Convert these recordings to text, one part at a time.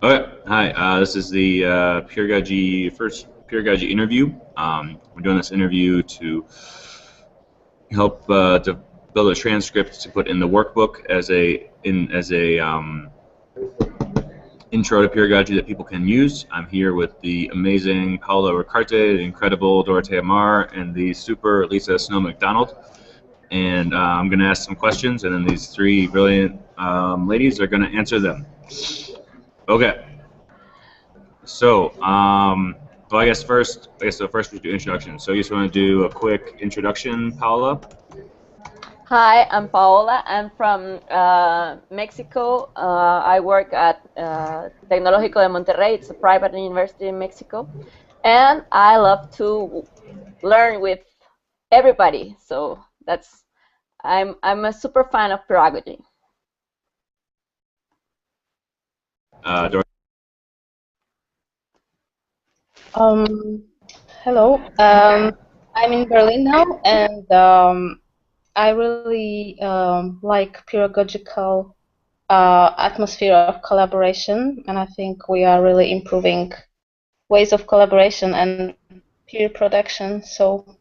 Okay, hi. This is the first Peeragogy interview. We're doing this interview to help to build a transcript to put in the workbook as a intro to Peeragogy that people can use. I'm here with the amazing Paula Ricarte, the incredible Dorothea Marr, and the super Lisa Snow McDonald. And I'm going to ask some questions, and then these three brilliant ladies are going to answer them. Okay. So, well, I guess we do introduction. So you just want to do a quick introduction, Paula? Hi, I'm Paola. I'm from Mexico. I work at Tecnológico de Monterrey. It's a private university in Mexico. And I love to learn with everybody. So I'm a super fan of pedagogy. Dor Um, Hello. I'm in Berlin now, and I really like pedagogical atmosphere of collaboration, and I think we are really improving ways of collaboration and peer production. So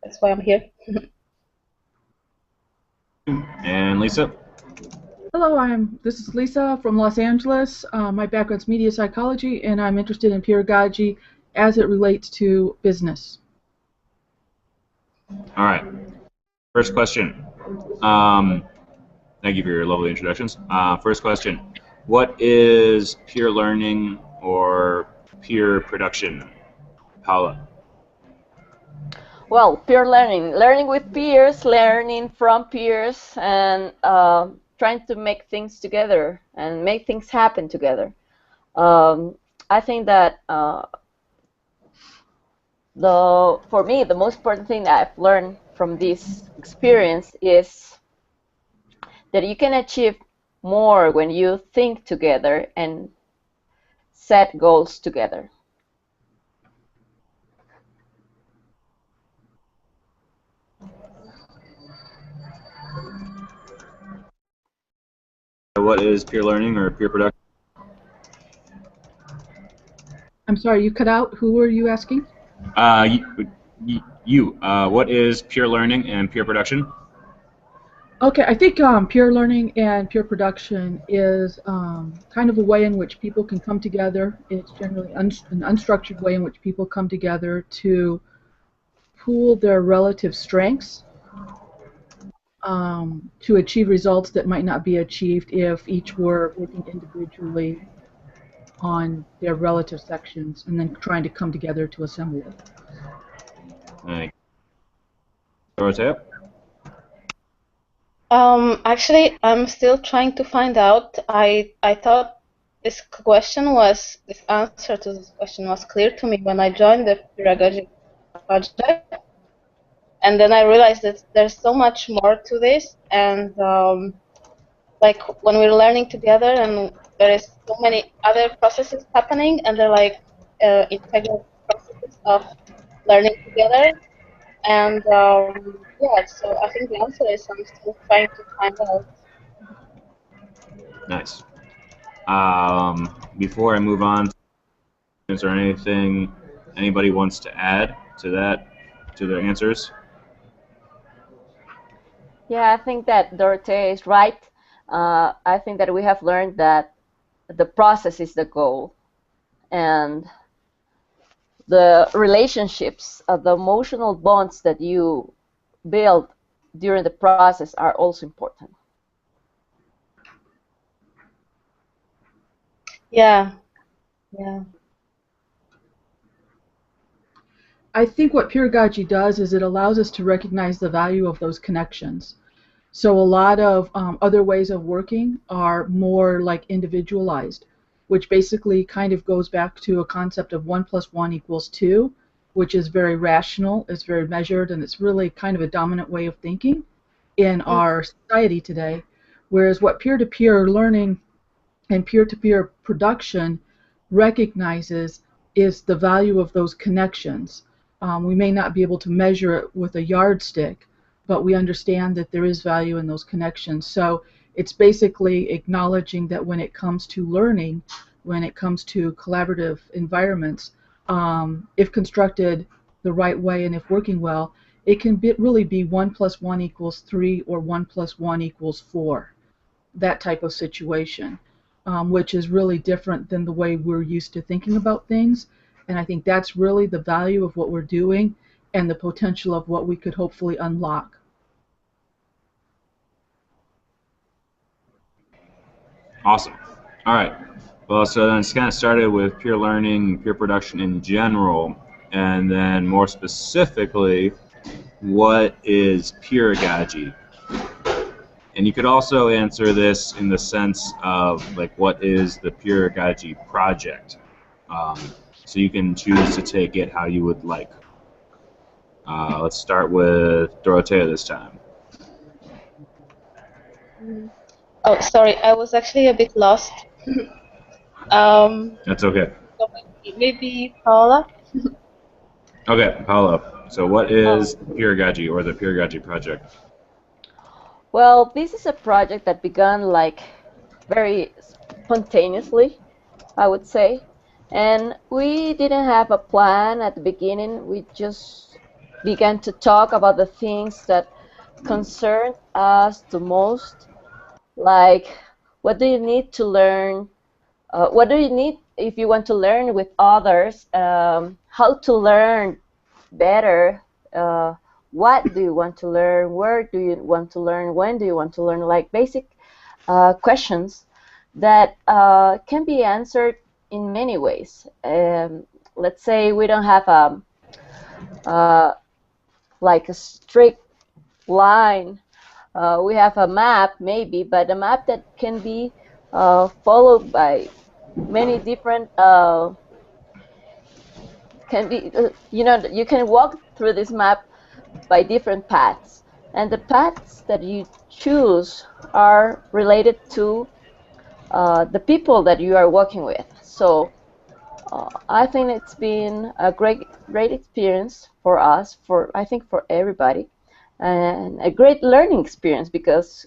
that's why I'm here. and Lisa? Hello, this is Lisa from Los Angeles. My background's media psychology, and I'm interested in pedagogy as it relates to business. All right. First question. Thank you for your lovely introductions. First question. What is peer learning or peer production? Paula? Well, peer learning with peers, learning from peers, and trying to make things together and make things happen together. I think that for me, the most important thing that I've learned from this experience is that you can achieve more when you think together and set goals together. What is peer learning or peer production? I'm sorry, you cut out. Who were you asking? What is peer learning and peer production? Okay, I think peer learning and peer production is kind of a way in which people can come together. It's generally an unstructured way in which people come together to pool their relative strengths to achieve results that might not be achieved if each were working individually on their relative sections and then trying to come together to assemble it. Thank you. Dorothea? Actually, I'm still trying to find out. I thought this answer to this question was clear to me when I joined the Peeragogy project, and then I realized that there's so much more to this, and like when we're learning together, and there is so many other processes happening, and they're like integral processes of learning together. And yeah, so I think the answer is I'm still trying to find out. Nice. Before I move on, is there anything anybody wants to add to that, to their answers? Yeah, I think that Dorothea is right. I think that we have learned that the process is the goal, and the relationships, the emotional bonds that you build during the process are also important. Yeah, yeah. I think what pedagogy does is it allows us to recognize the value of those connections. So a lot of other ways of working are more like individualized, which basically kind of goes back to a concept of 1 + 1 = 2, which is very rational, it's very measured, and it's really kind of a dominant way of thinking in our society today. Whereas what peer-to-peer learning and peer-to-peer production recognizes is the value of those connections. We may not be able to measure it with a yardstick, but we understand that there is value in those connections. So it's basically acknowledging that when it comes to learning, when it comes to collaborative environments, if constructed the right way and if working well, it can really be 1 plus 1 equals 3 or 1 plus 1 equals 4, that type of situation, which is really different than the way we're used to thinking about things. And I think that's really the value of what we're doing and the potential of what we could hopefully unlock. Awesome. All right. Well, so then it's kind of started with peer learning, peer production in general, and then more specifically, what is peeragogy? And you could also answer this in the sense of like, what is the Peeragogy project? So you can choose to take it how you would like. Let's start with Dorothea this time. Oh, sorry, I was actually a bit lost. That's okay. So maybe Paula? Okay, Paolo. So what is Peeragogy or the Peeragogy project? Well, this is a project that began like very spontaneously, I would say. And we didn't have a plan at the beginning. We just began to talk about the things that concerned us the most, like what do you need to learn? What do you need if you want to learn with others? How to learn better? What do you want to learn? Where do you want to learn? When do you want to learn? Like basic questions that can be answered in many ways. Let's say we don't have like a strict line. We have a map maybe, but a map that can be followed by many different can be you can walk through this map by different paths, and the paths that you choose are related to the people that you are working with. So I think it's been a great experience for us, I think for everybody, and a great learning experience, because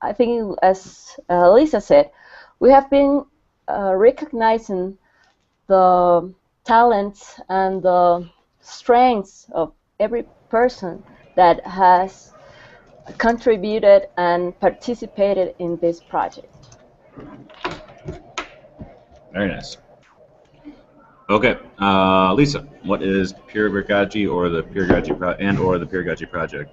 I think, as Lisa said, we have been recognizing the talents and the strengths of every person that has contributed and participated in this project. Very nice. Okay, Lisa, what is Peeragogy or the Peeragogy or the Peeragogy project?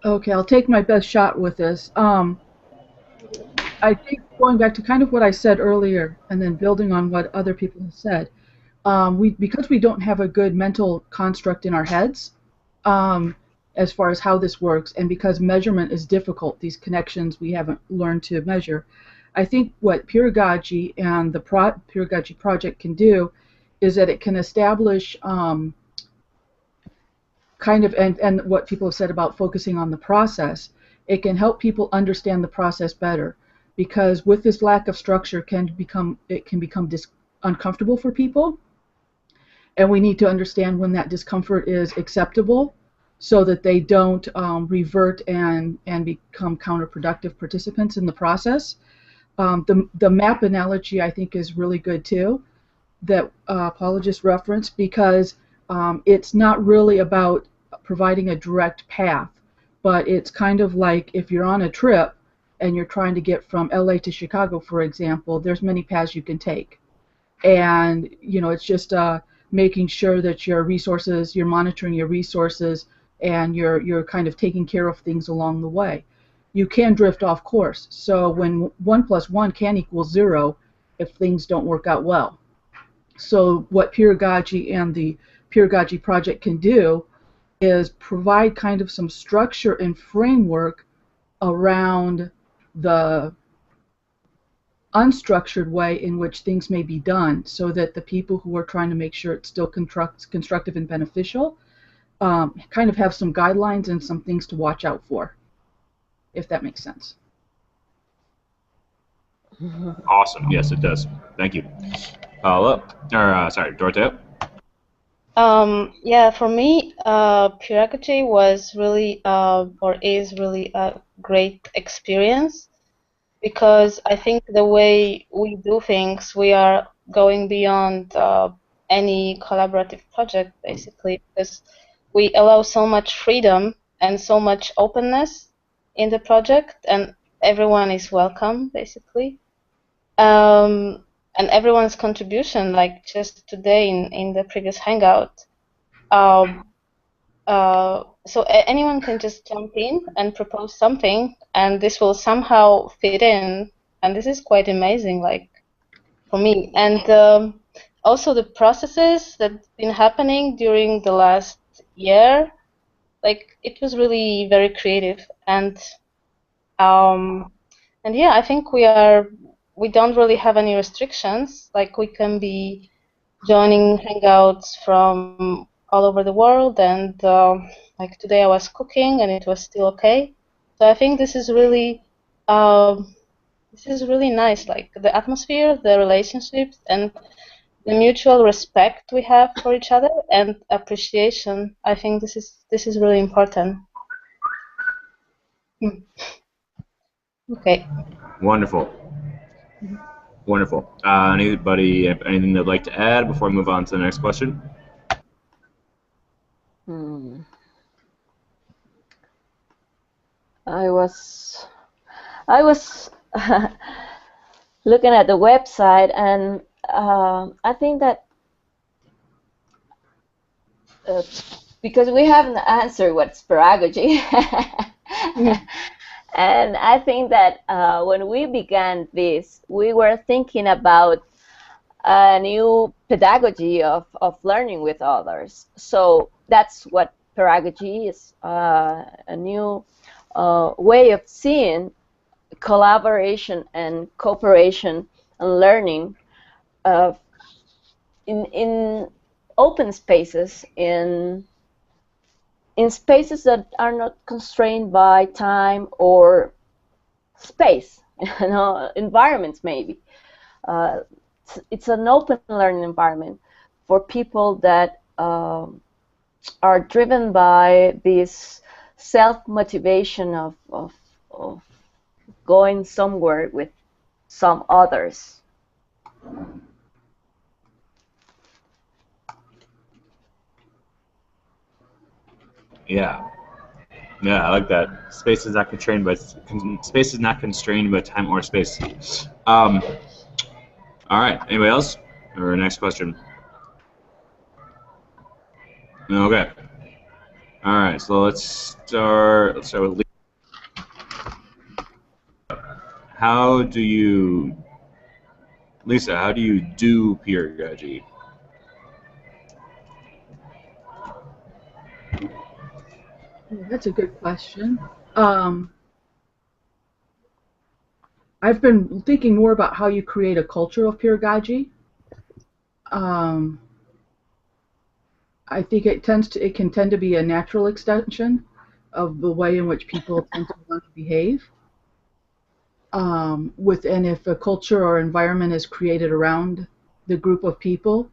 Okay, I'll take my best shot with this. I think going back to kind of what I said earlier, and then building on what other people have said, because we don't have a good mental construct in our heads as far as how this works, and because measurement is difficult, these connections we haven't learned to measure, I think what Peeragogy and the Peeragogy project can do is that it can establish kind of, and what people have said about focusing on the process, it can help people understand the process better, because with this lack of structure it can become uncomfortable for people, and we need to understand when that discomfort is acceptable so that they don't revert and become counterproductive participants in the process. The map analogy I think is really good too, that Paula just referenced, because it's not really about providing a direct path, but it's kind of like if you're on a trip and you're trying to get from LA to Chicago, for example, there's many paths you can take. And it's just making sure that you're monitoring your resources, and you're kind of taking care of things along the way. You can drift off course. So when 1 plus 1 can equal 0 if things don't work out well. So what Peeragogy and the Peeragogy project can do is provide kind of some structure and framework around the unstructured way in which things may be done, so that the people who are trying to make sure it's still constructive and beneficial kind of have some guidelines and some things to watch out for, if that makes sense. Awesome. Yes, it does. Thank you. Dorothea. Yeah, for me, Peeragogy was really or is really a great experience, because I think the way we do things, we are going beyond any collaborative project, basically, because we allow so much freedom and so much openness in the project, and everyone is welcome, basically. And everyone's contribution, like just today in the previous hangout, um, so anyone can just jump in and propose something, and this will somehow fit in, and this is quite amazing, like for me. And also the processes that's been happening during the last year, like it was really very creative, um, and yeah, I think we don't really have any restrictions. Like we can be joining hangouts from all over the world, and like today I was cooking and it was still okay. So I think this is really nice. Like the atmosphere, the relationships, and the mutual respect we have for each other and appreciation. I think this is really important. Hmm. Okay. Wonderful. Wonderful. Anybody have anything they'd like to add before we move on to the next question? I was looking at the website, and I think that because we haven't answered what's pedagogy, and I think that when we began this, we were thinking about a new pedagogy of learning with others. So that's what pedagogy is, a new way of seeing collaboration and cooperation and learning in open spaces, in spaces that are not constrained by time or space, environments maybe. It's an open learning environment for people that are driven by this self-motivation of going somewhere with some others. Yeah. Yeah, I like that. Space is not constrained by time or space. All right. Anybody else? Or next question. Okay. All right. So let's start. Let's start with Lisa. How do you, Lisa? How do you do pedagogy? That's a good question. I've been thinking more about how you create a culture of pedagogy. I think it can tend to be a natural extension of the way in which people tend to want to behave. And if a culture or environment is created around the group of people,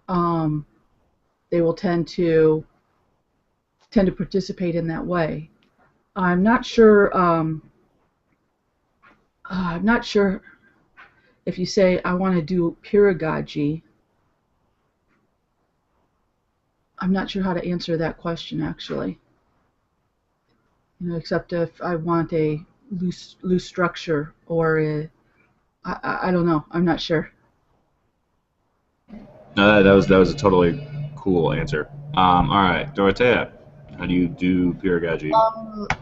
they will tend to participate in that way. I'm not sure. I'm not sure if you say I want to do peeragogy. I'm not sure how to answer that question actually. Except if I want a loose structure or I don't know. I'm not sure. No, that was a totally cool answer. All right, Dorothea, how do you do pedagogy?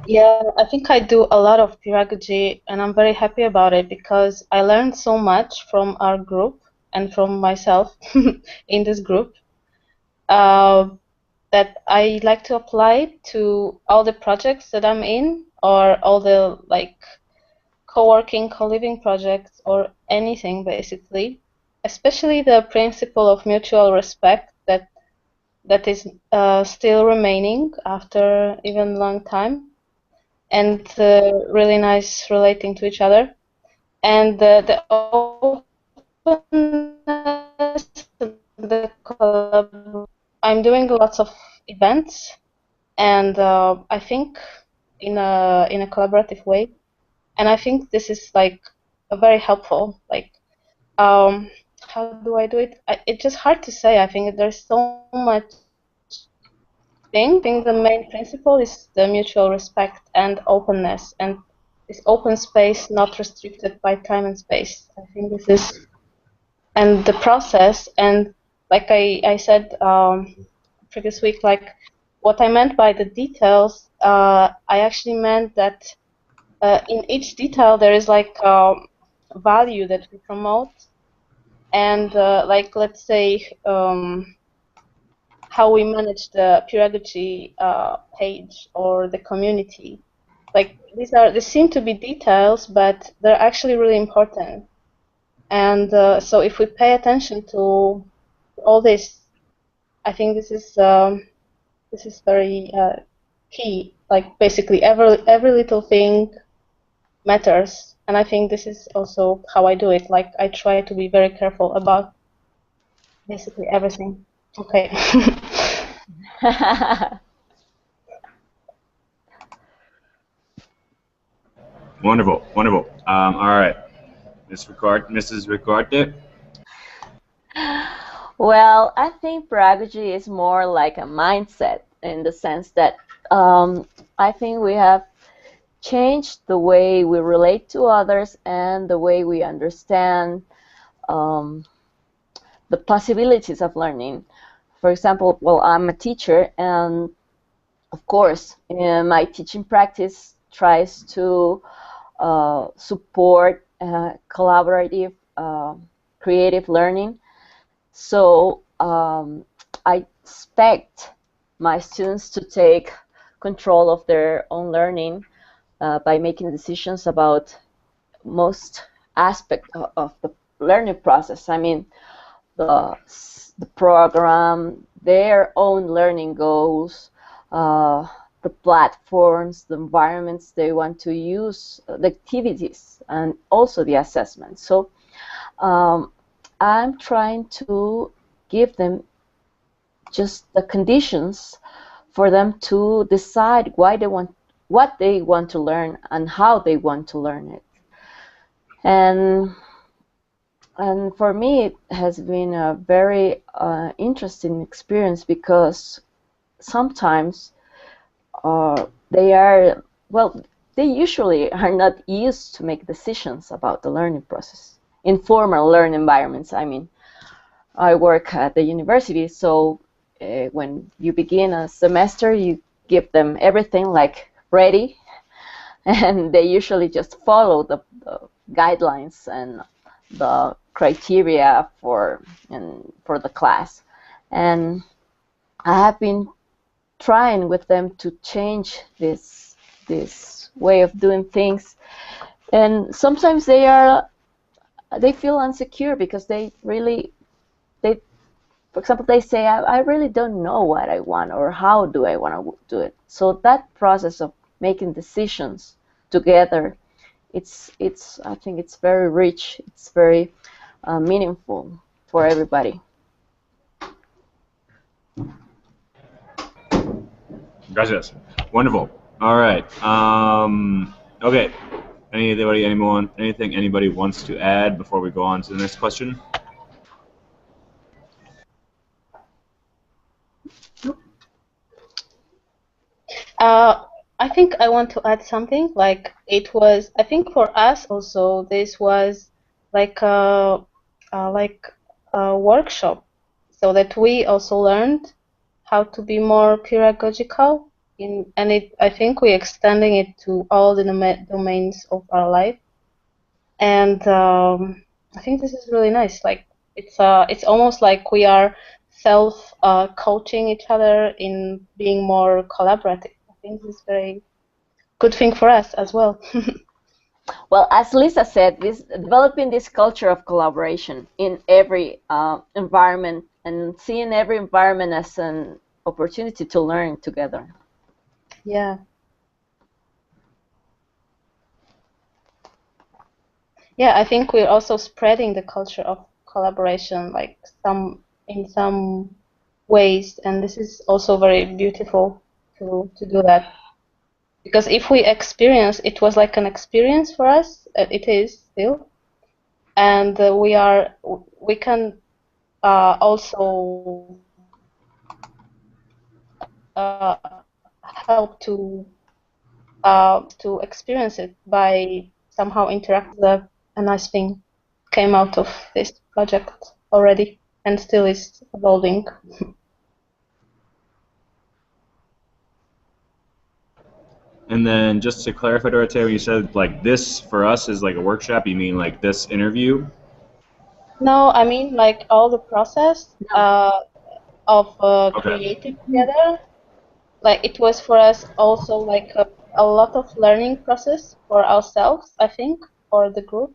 Yeah, I think I do a lot of pedagogy, and I'm very happy about it because I learned so much from our group and from myself in this group that I like to apply to all the projects that I'm in, or all the like co-working, co-living projects, or anything basically. Especially the principle of mutual respect that is still remaining after even long time, and really nice relating to each other, and the openness, the I'm doing lots of events, and I think in a collaborative way, and I think this is like very helpful. Like, how do I do it? It's just hard to say. I think there's so much thing. I think the main principle is the mutual respect and openness, and this open space not restricted by time and space. I think this is, and the process, and like I said previous week, like what I meant by the details, I actually meant that in each detail there is like value that we promote, and like let's say how we manage the peeragogy page or the community. Like they seem to be details, but they're actually really important. And so if we pay attention to all this, I think this is very key. Like basically every little thing matters, and I think this is also how I do it. Like I try to be very careful about basically everything. Okay. Wonderful, wonderful. All right, Mrs. Ricarte. Well, I think pedagogy is more like a mindset in the sense that I think we have changed the way we relate to others and the way we understand um, the possibilities of learning. For example, well, I'm a teacher, and of course, my teaching practice tries to support collaborative, creative learning. So I expect my students to take control of their own learning by making decisions about most aspect of the learning process. I mean, the program, their own learning goals, uh, the platforms, the environments they want to use, the activities, and also the assessment. So I'm trying to give them just the conditions for them to decide why they want, what they want to learn and how they want to learn it. And for me, it has been a very interesting experience because sometimes they are, well, they usually are not used to make decisions about the learning process. In formal learning environments, I mean, I work at the university, so when you begin a semester, you give them everything like ready, and they usually just follow the guidelines and the criteria for the class. And I have been trying with them to change this way of doing things, and sometimes they feel insecure because they for example, they say, I really don't know what I want or how do I want to do it. So that process of making decisions together, I think it's very rich. It's very meaningful for everybody. Gracias. Wonderful. All right. Okay. Anything anybody wants to add before we go on to the next question? I think I want to add something. Like it was, I think for us also, this was like like a workshop, so that we also learned how to be more pedagogical. And I think we're extending it to all the domains of our life. And I think this is really nice. Like it's almost like we are self coaching each other in being more collaborative. I think this is very good thing for us as well. Well, as Lisa said, developing this culture of collaboration in every environment and seeing every environment as an opportunity to learn together. Yeah. Yeah, I think we're also spreading the culture of collaboration, like in some ways, and this is also very beautiful to do that. Because if we experience, it was like an experience for us, it is still, and we can also help to experience it by somehow interact with a nice thing came out of this project already and still is evolving. And then just to clarify, Dorothea, when you said like this for us is like a workshop, you mean like this interview? No, I mean like all the process of Okay. creating together. Like it was for us also like a lot of learning process for ourselves, I think, for the group.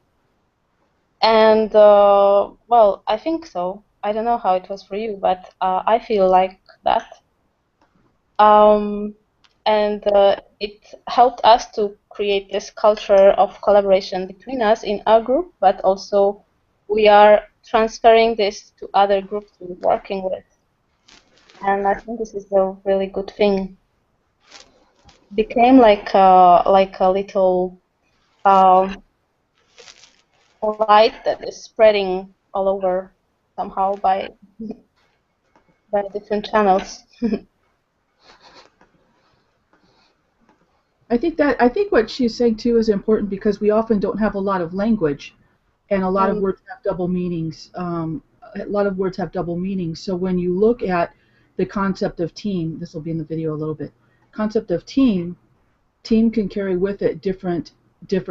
And well, I think so. I don't know how it was for you, but I feel like that. Um, and it helped us to create this culture of collaboration between us in our group, but also we are transferring this to other groups we're working with. And I think this is a really good thing. Became like a little light that is spreading all over somehow by different channels. I think what she's saying too is important because we often don't have a lot of language, and a lot of Mm. words have double meanings. A lot of words have double meanings. So when you look at the concept of team, this will be in the video a little bit. Concept of team can carry with it different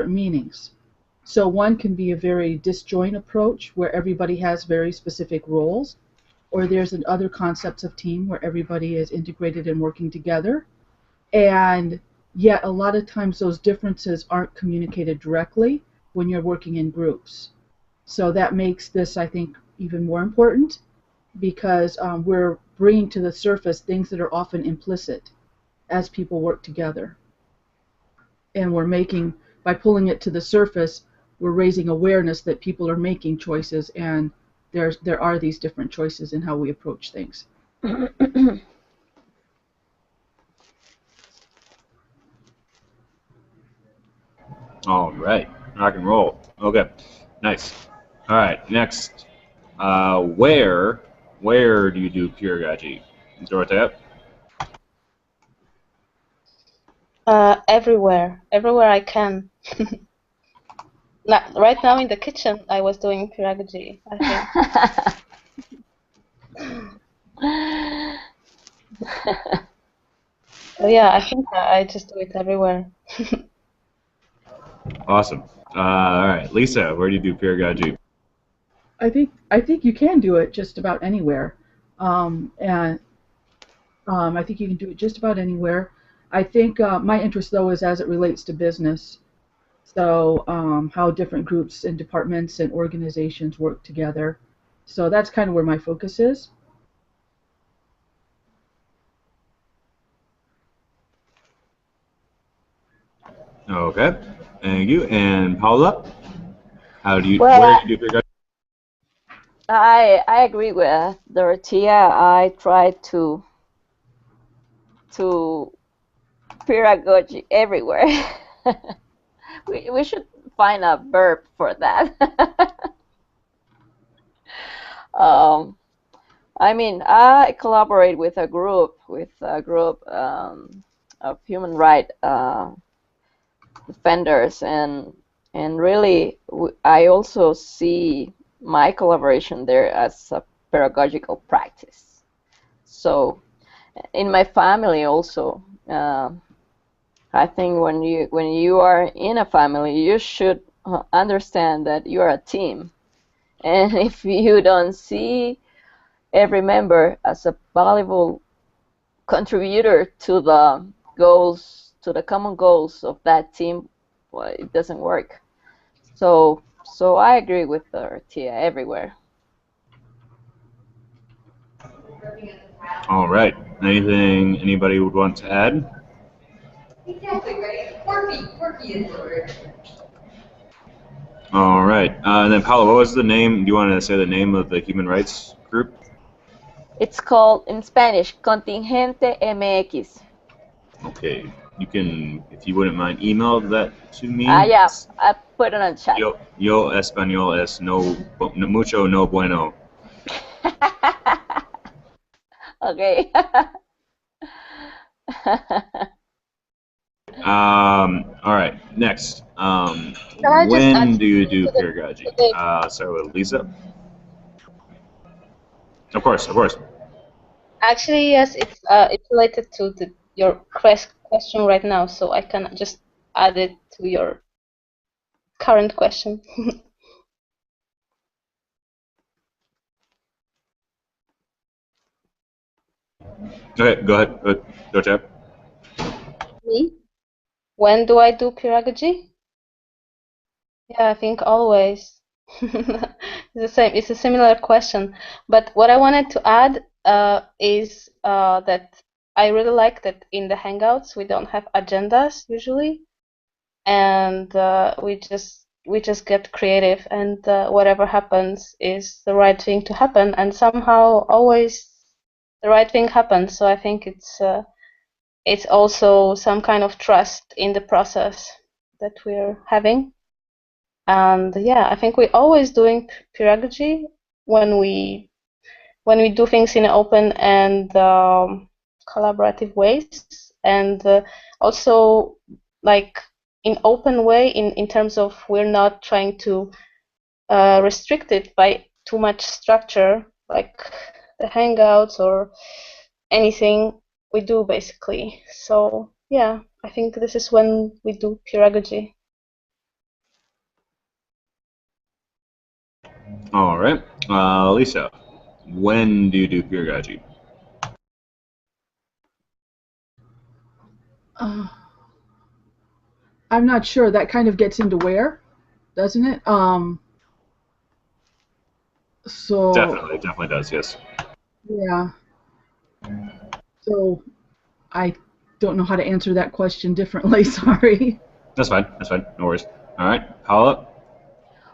meanings. So one can be a very disjoint approach where everybody has very specific roles, or there's other concepts of team where everybody is integrated and working together. And yet a lot of times those differences aren't communicated directly when you're working in groups. So that makes this, I think, even more important because we're bringing to the surface things that are often implicit as people work together. And we're making, by pulling it to the surface, we're raising awareness that people are making choices and there are these different choices in how we approach things. All right, rock and roll. Okay, nice. All right, next. Where do you do peeragogy, Dorothea? Everywhere I can. Right now in the kitchen, I was doing peeragogy, I think. So yeah, I think I just do it everywhere. Awesome. All right, Lisa, where do you do peeragogy? I think you can do it just about anywhere, and I think you can do it just about anywhere. I think my interest though is as it relates to business. So how different groups and departments and organizations work together. So that's kind of where my focus is. Okay, thank you. And Paula, where do Well, you do peeragogy? I agree with Dorothea. I try to pedagogy everywhere. We should find a verb for that. um, I mean, I collaborate with a group of human rights defenders, and really, I also see my collaboration there as a pedagogical practice. So, in my family also, I think when you are in a family, you should understand that you are a team, and if you don't see every member as a valuable contributor to the goals, to the common goals of that team, well, it doesn't work. So I agree with Tia everywhere. All right. Anything anybody would want to add? Exactly right. Quirky is the word. All right. And then Paula, what was the name? Do you want to say the name of the human rights group? It's called in Spanish Contingente MX. Okay. you can, if you wouldn't mind, email that to me. Yeah, I put it on chat. Yo español es mucho no bueno. Okay. All right, next. I just When add do you do to the- peeragogy? to the- Start with Lisa. Of course, of course. Actually, yes, it's related to your question right now, so I can just add it to your current question. Okay, go ahead. Go, Chad. Me? When do I do peeragogy? Yeah, I think always. It's the same. It's a similar question. But what I wanted to add is that I really like that in the Hangouts we don't have agendas usually, and we just get creative, and whatever happens is the right thing to happen, and somehow always the right thing happens. So I think it's also some kind of trust in the process that we're having. And yeah, I think we're always doing pedagogy when we do things in open and collaborative ways, and also like in open way in terms of we're not trying to restrict it by too much structure like the Hangouts or anything we do basically. So yeah, I think this is when we do pedagogy. All right, Lisa. When do you do peeragogy? I'm not sure. That kind of gets into where, doesn't it? So Definitely does. Yes. yeah. So I don't know how to answer that question differently. Sorry. That's fine. No worries. All right, Paula.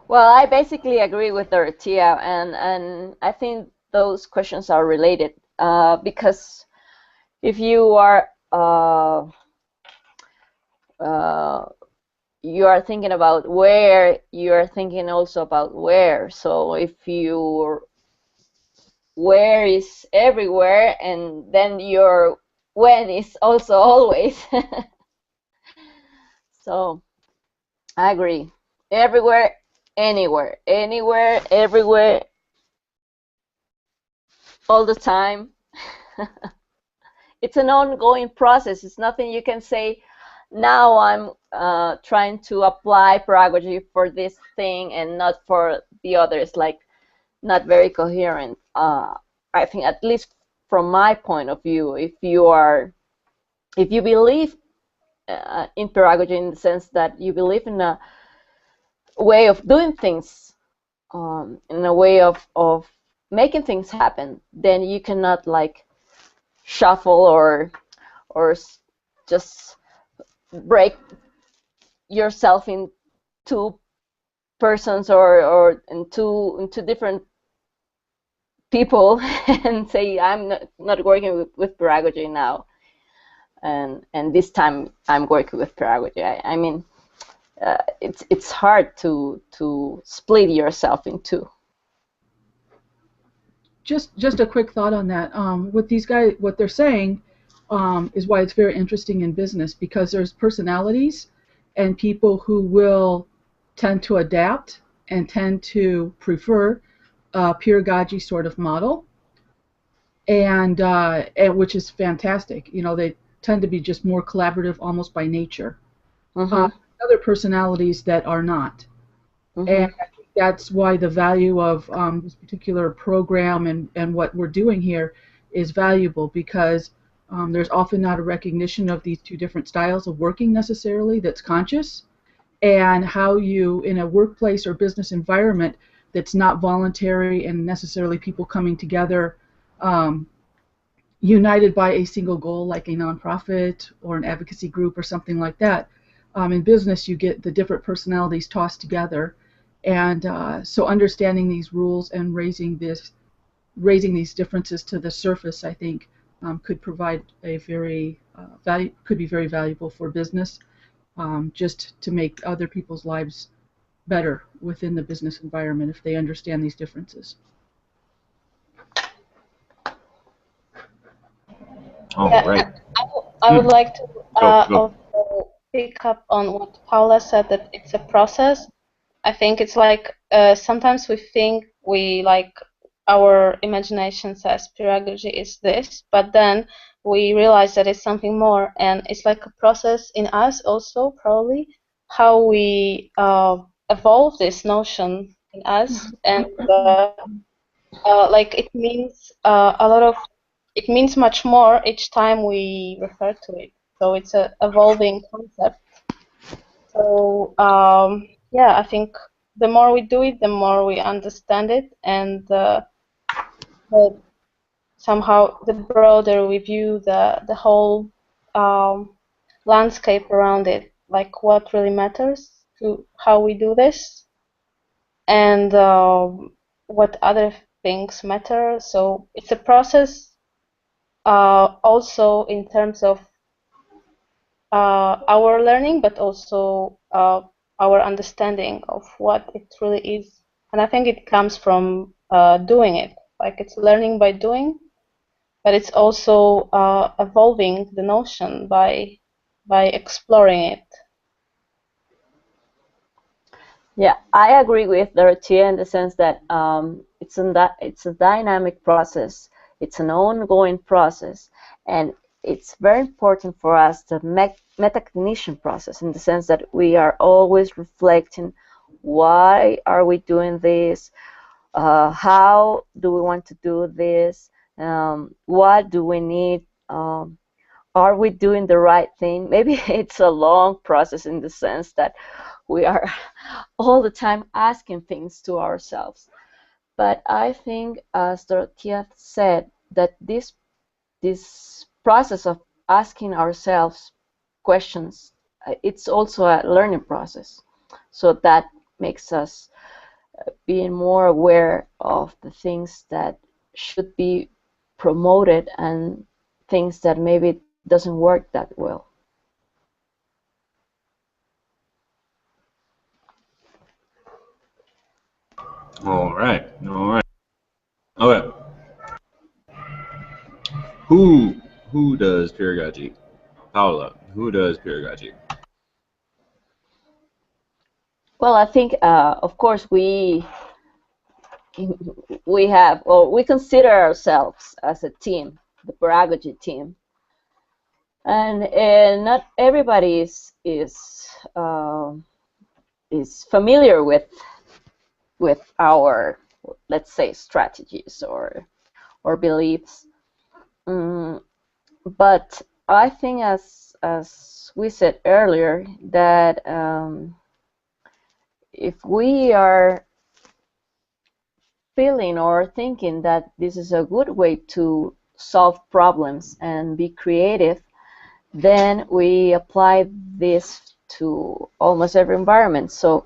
Well, I basically agree with Dorothea, and I think those questions are related because if you are you are thinking about where, you are thinking also about where. So if your where is everywhere, and then your when is also always. So I agree. Everywhere, anywhere, everywhere, all the time. It's an ongoing process. It's nothing you can say, now I'm trying to apply pedagogy for this thing and not for the others, like not very coherent. I think, at least from my point of view, if you believe in pedagogy in the sense that you believe in a way of doing things, in a way of making things happen, then you cannot like shuffle or just break yourself in two persons or into different people and say, I'm not working with pedagogy now, and this time I'm working with pedagogy. I mean, it's hard to split yourself in two. Just a quick thought on that. What these guys, what they're saying, is why it's very interesting in business, because there's personalities and people who will tend to adapt and tend to prefer a pedagogy sort of model, and which is fantastic. You know, they tend to be just more collaborative, almost by nature. Other personalities that are not. And I think that's why the value of this particular program and what we're doing here is valuable, because there's often not a recognition of these two different styles of working necessarily that's conscious, and how you, in a workplace or business environment that's not voluntary and necessarily people coming together united by a single goal, like a nonprofit or an advocacy group or something like that. In business, you get the different personalities tossed together, and so understanding these rules and raising these differences to the surface, I think, could provide a very could be very valuable for business, just to make other people's lives better within the business environment if they understand these differences. All Yeah, right. I would like to Go. also pick up on what Paula said, that it's a process. I think it's like sometimes we think we like our imagination says pedagogy is this, but then we realize that it's something more, and it's like a process in us also, probably how we evolve this notion in us, and like it means a lot of it means much more each time we refer to it. So it's a evolving concept. So yeah, I think the more we do it, the more we understand it, and the somehow the broader we view the whole um, landscape around it, like what really matters to how we do this, and what other things matter. So it's a process, also in terms of our learning, but also our understanding of what it really is. And I think it comes from doing it. Like it's learning by doing, but it's also evolving the notion by exploring it. Yeah, I agree with Dorothea in the sense that it's a dynamic process. It's an ongoing process, and it's very important for us to make metacognition process in the sense that we are always reflecting why are we doing this, how do we want to do this, what do we need, are we doing the right thing? Maybe it's a long process in the sense that we are all the time asking things to ourselves. But I think, as Dorothea said, that this process of asking ourselves questions, it's also a learning process. So that makes us being more aware of the things that should be promoted and things that maybe doesn't work that well. All right. All right. Okay. Who who does pedagogy? Paula, who does pedagogy? Well, I think, of course, we have, or we consider ourselves as a team, the Peeragogy team, and not everybody is familiar with our, let's say, strategies or beliefs. Mm, but I think, as we said earlier, that if we are feeling or thinking that this is a good way to solve problems and be creative, then we apply this to almost every environment. So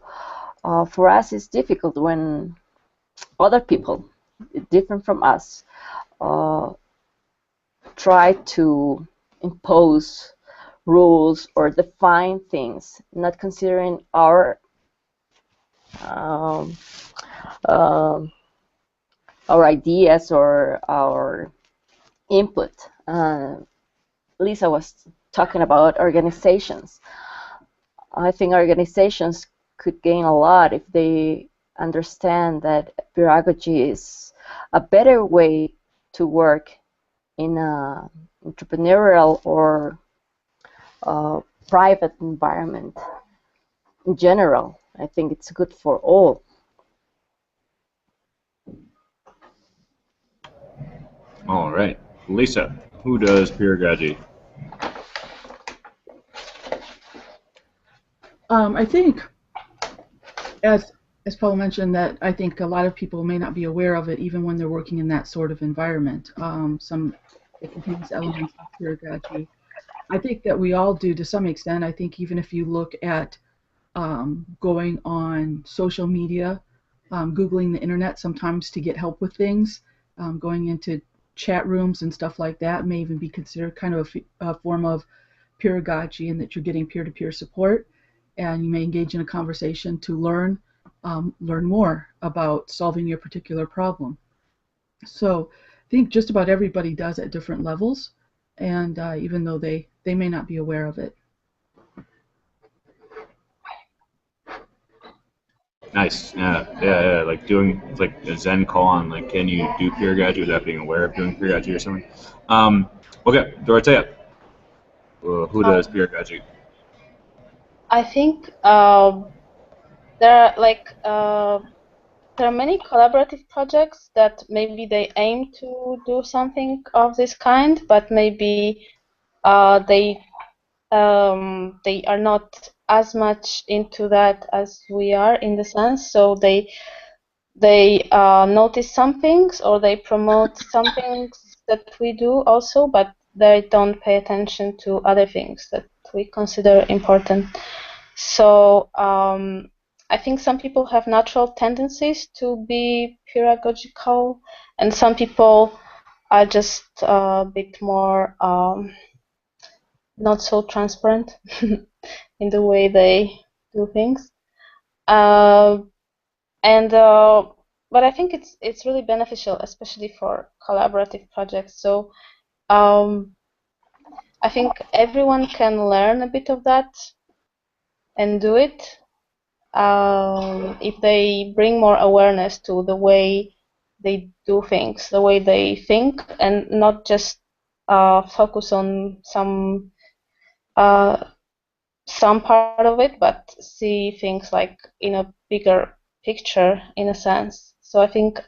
for us, it's difficult when other people, different from us, uh, try to impose rules or define things, not considering um, um, our ideas or our input. Lisa was talking about organizations. I think organizations could gain a lot if they understand that pedagogy is a better way to work in a entrepreneurial or private environment in general. I think it's good for all. All right. Lisa, who does pedagogy? I think, as Paul mentioned, that I think a lot of people may not be aware of it even when they're working in that sort of environment. It contains elements of pedagogy. I think that we all do to some extent. I think even if you look at going on social media, Googling the internet sometimes to get help with things, going into chat rooms and stuff like that may even be considered kind of a form of peeragogy, in that you're getting peer-to-peer support, and you may engage in a conversation to learn more about solving your particular problem. So I think just about everybody does at different levels, and even though they may not be aware of it. Nice. Yeah. Like doing like a Zen koan. Like, can you do peeragogy without being aware of doing peeragogy or something? Okay, Dorothea. Who does peeragogy? I think there are there are many collaborative projects that maybe they aim to do something of this kind, but maybe they are not as much into that as we are, in the sense. So they notice some things, or they promote some things that we do also, but they don't pay attention to other things that we consider important. So I think some people have natural tendencies to be pedagogical, and some people are just a bit more not so transparent in the way they do things. But I think it's really beneficial, especially for collaborative projects. So I think everyone can learn a bit of that and do it if they bring more awareness to the way they do things, the way they think, and not just focus on some part of it, but see things like in a bigger picture, in a sense. So I think,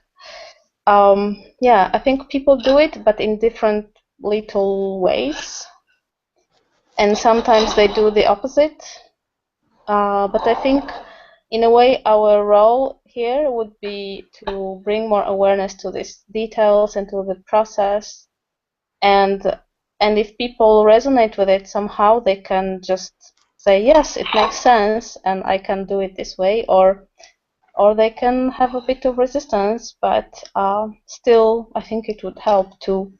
I think people do it, but in different little ways, and sometimes they do the opposite. But I think, in a way, our role here would be to bring more awareness to these details and to the process, and if people resonate with it somehow, they can just say, yes, it makes sense, and I can do it this way, or they can have a bit of resistance, but still, I think it would help to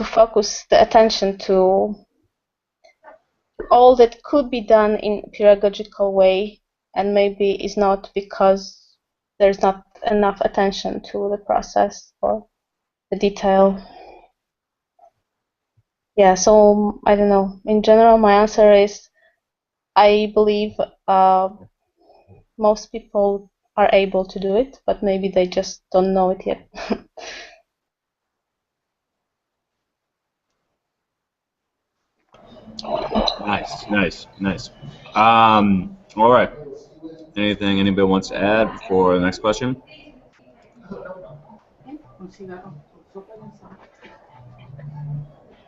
focus the attention to all that could be done in a pedagogical way, and maybe is not because there's not enough attention to the process or the detail. Yeah, so I don't know. In general, my answer is I believe most people are able to do it, but maybe they just don't know it yet. Nice. All right. Anything anybody wants to add before the next question?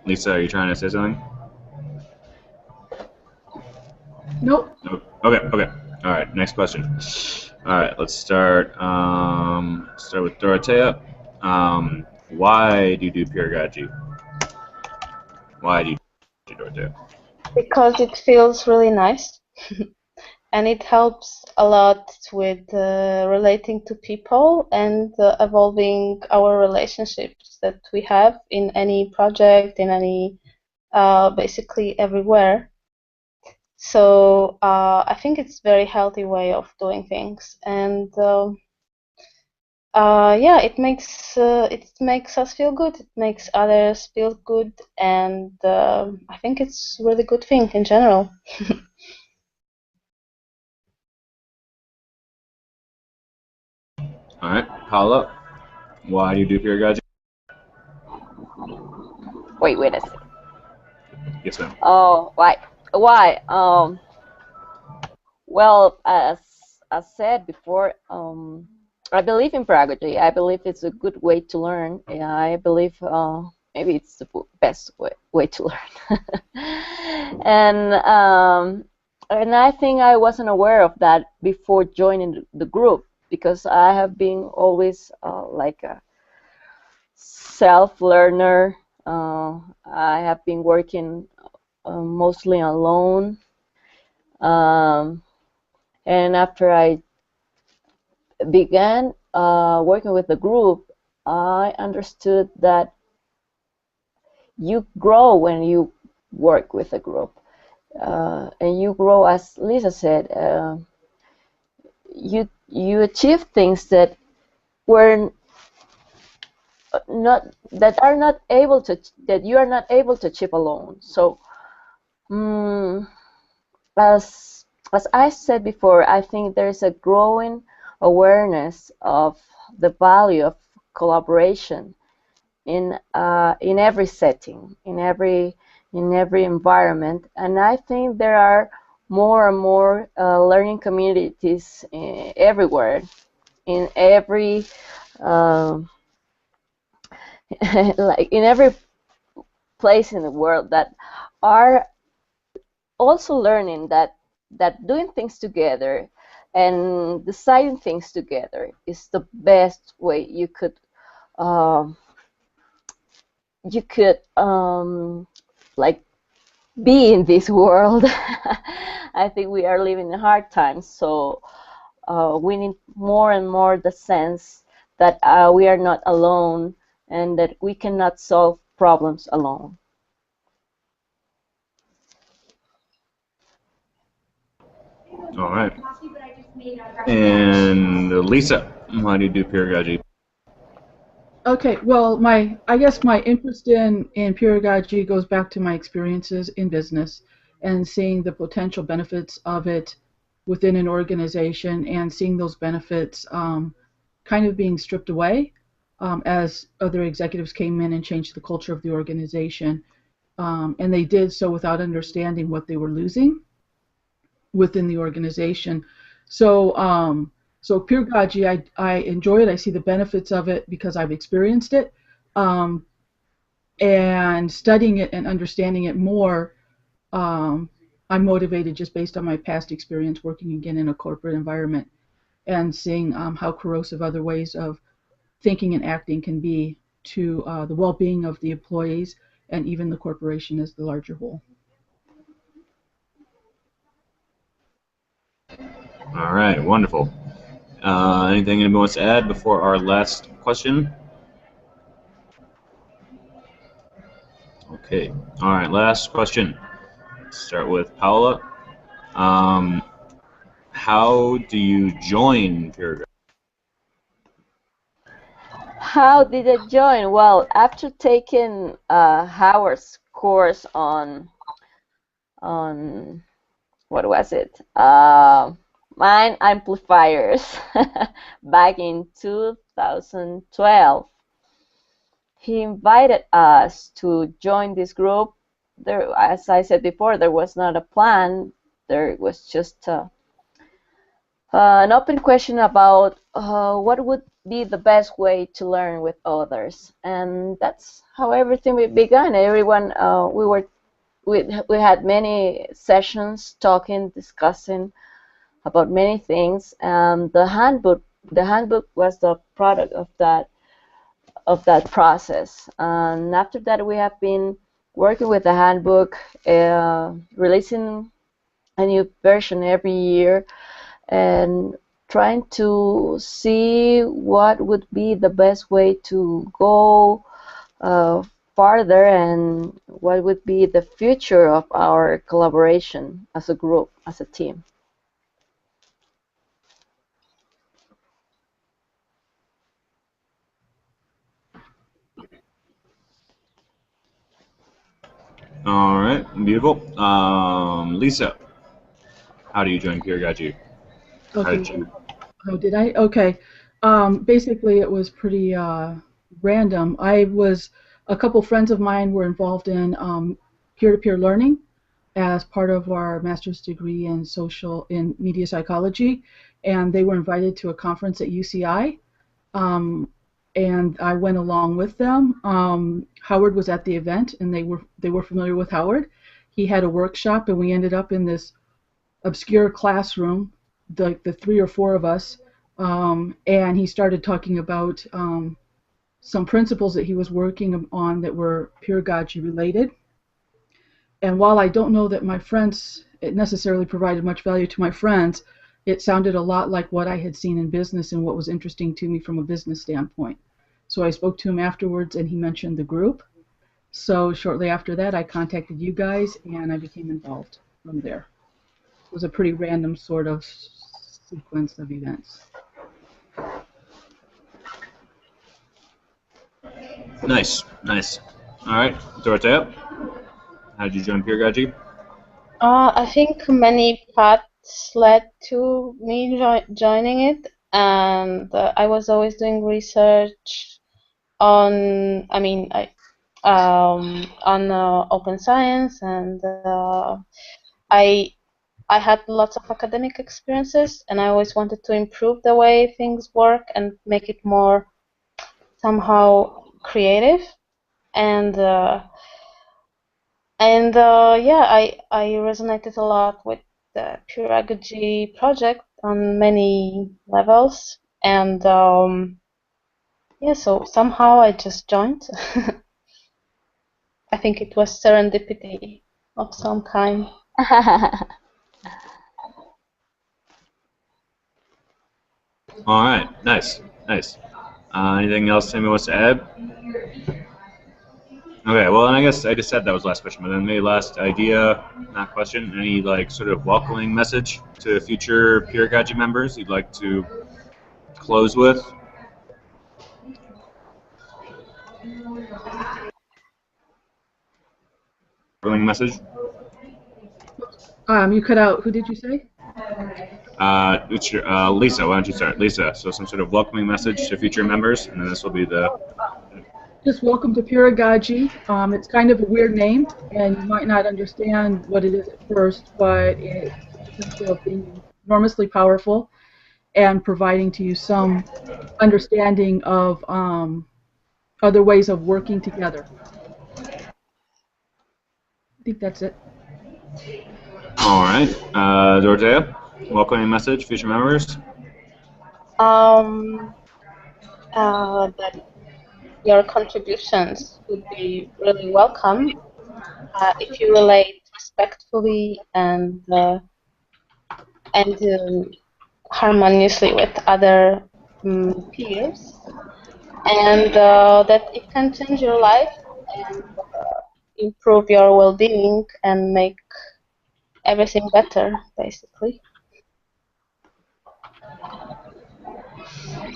Lisa, are you trying to say something? Nope. Nope. Okay. All right. Next question. All right. Let's start. Start with Dorothea. Why do you do peeragogy? Why do you do Dorothea? Because it feels really nice. And it helps a lot with relating to people and evolving our relationships that we have in any project, in any basically everywhere. So I think it's a very healthy way of doing things, and it makes us feel good. It makes others feel good, and I think it's a really good thing in general. All right. Paula, why do you do peeragogy? Wait a second. Yes, ma'am. Oh, why? Why? Well, as said before, I believe in pedagogy. I believe it's a good way to learn. Yeah, I believe maybe it's the best way to learn. And I think I wasn't aware of that before joining the group, because I have been always like a self-learner. I have been working mostly alone. And after I began working with the group, I understood that you grow when you work with a group, and you grow, as Lisa said. You achieve things that were not that are not able to that you are not able to achieve alone. So, mm, as I said before, I think there is a growing awareness of the value of collaboration in every setting, in every environment, and I think there are more and more learning communities everywhere, in every um like in every place in the world, that are also learning that doing things together and deciding things together is the best way um, you could like be in this world. I think we are living in hard times, so we need more and more the sense that we are not alone and that we cannot solve problems alone. All right. And Lisa, how do you do pedagogy? Okay, well, I guess my interest in pedagogy goes back to my experiences in business and seeing the potential benefits of it within an organization and seeing those benefits kind of being stripped away as other executives came in and changed the culture of the organization. And they did so without understanding what they were losing within the organization. So, so pedagogy, I enjoy it. I see the benefits of it because I've experienced it, um, and studying it and understanding it more. Um, I'm motivated just based on my past experience working again in a corporate environment and seeing how corrosive other ways of thinking and acting can be to the well-being of the employees and even the corporation as the larger whole. All right, wonderful. Anything anyone wants to add before our last question? Okay. All right, last question. Let's start with Paula. Um, how do you join Peeragogy? How did I join? Well, after taking Howard's course on what was it? Mine amplifiers back in 2012. He invited us to join this group. There, as I said before, there was not a plan. There was just an open question about what would be the best way to learn with others, and that's how everything began. Everyone, we had many sessions talking, discussing about many things, and the handbook was the product of that process. And after that, we have been working with the handbook, releasing a new version every year, and trying to see what would be the best way to go uh, farther, and what would be the future of our collaboration as a group, as a team. All right, beautiful. Lisa, how do you join Peeragogy? How Okay. did you? Oh, did I? Okay. Basically, it was pretty random. A couple friends of mine were involved in peer-to-peer learning as part of our master's degree in media psychology, and they were invited to a conference at UCI, um, and I went along with them. Howard was at the event, and they were familiar with Howard. He had a workshop, and we ended up in this obscure classroom, the three or four of us, and he started talking about some principles that he was working on that were pedagogy related. And while I don't know that it necessarily provided much value to my friends, it sounded a lot like what I had seen in business and what was interesting to me from a business standpoint. So I spoke to him afterwards, and he mentioned the group. So shortly after that, I contacted you guys, and I became involved from there. It was a pretty random sort of sequence of events. Nice, nice. All right, Dorothea, how did you join Peeragogy? I think many paths led to me joining it, and I was always doing research on, on open science, and I I had lots of academic experiences, and I always wanted to improve the way things work and make it more somehow creative. And yeah, I resonated a lot with the Peeragogy project on many levels, and yeah, so somehow I just joined. I think it was serendipity of some kind. All right, nice, nice. Anything else anyone wants to add? Okay, well, and I guess I just said that was the last question, but then maybe last idea, not question, any like sort of welcoming message to future Peeragogy members you'd like to close with? Welcoming message? You cut out. Who did you say? Lisa, why don't you start? Lisa, so some sort of welcoming message to future members, and then this will be the... Just welcome to Peeragogy. It's kind of a weird name, and you might not understand what it is at first, but it's potential of being enormously powerful and providing to you some understanding of other ways of working together. I think that's it. All right, Dorothea, welcoming message, future members. That your contributions would be really welcome if you relate respectfully and harmoniously with other peers, and that it can change your life and improve your well-being and make everything better, basically.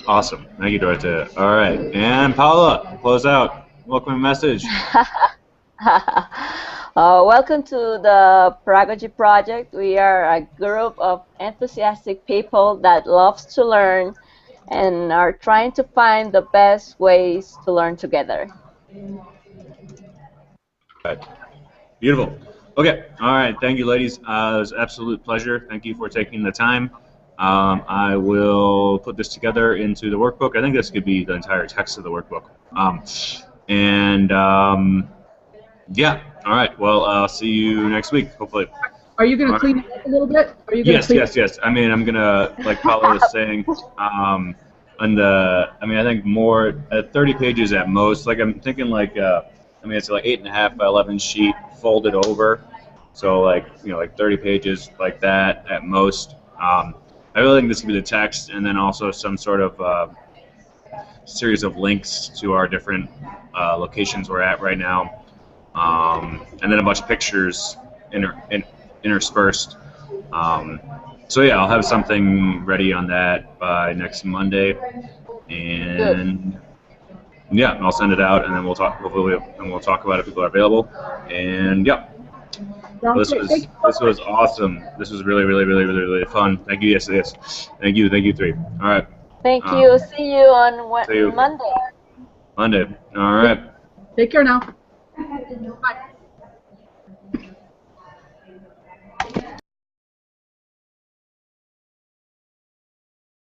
Awesome. Thank you, Dorothea. All right. And Paula, close out. Welcome message. Welcome to the Peeragogy Project. We are a group of enthusiastic people that loves to learn and are trying to find the best ways to learn together. Right. Beautiful. Okay. All right. Thank you, ladies. It was an absolute pleasure. Thank you for taking the time. I will put this together into the workbook. I think this could be the entire text of the workbook. Yeah. All right. Well, I'll see you next week, hopefully. Are you going to clean it up a little bit? Are you Yes. I mean, I'm gonna, like Paula was saying, I think more 30 pages at most. Like I'm thinking, it's like 8.5 by 11 sheet folded over. So like 30 pages like that at most. I really think this could be the text, and then also some sort of series of links to our different locations we're at right now, and then a bunch of pictures interspersed. So yeah, I'll have something ready on that by next Monday, and yeah, I'll send it out, and then we'll talk. Hopefully, and we'll talk about it if people are available. And yeah. Well, this was awesome. This was really fun. Thank you. Yes. Thank you, 3. All right. Thank you. See you on Monday. Monday. All right. Take care now. Bye.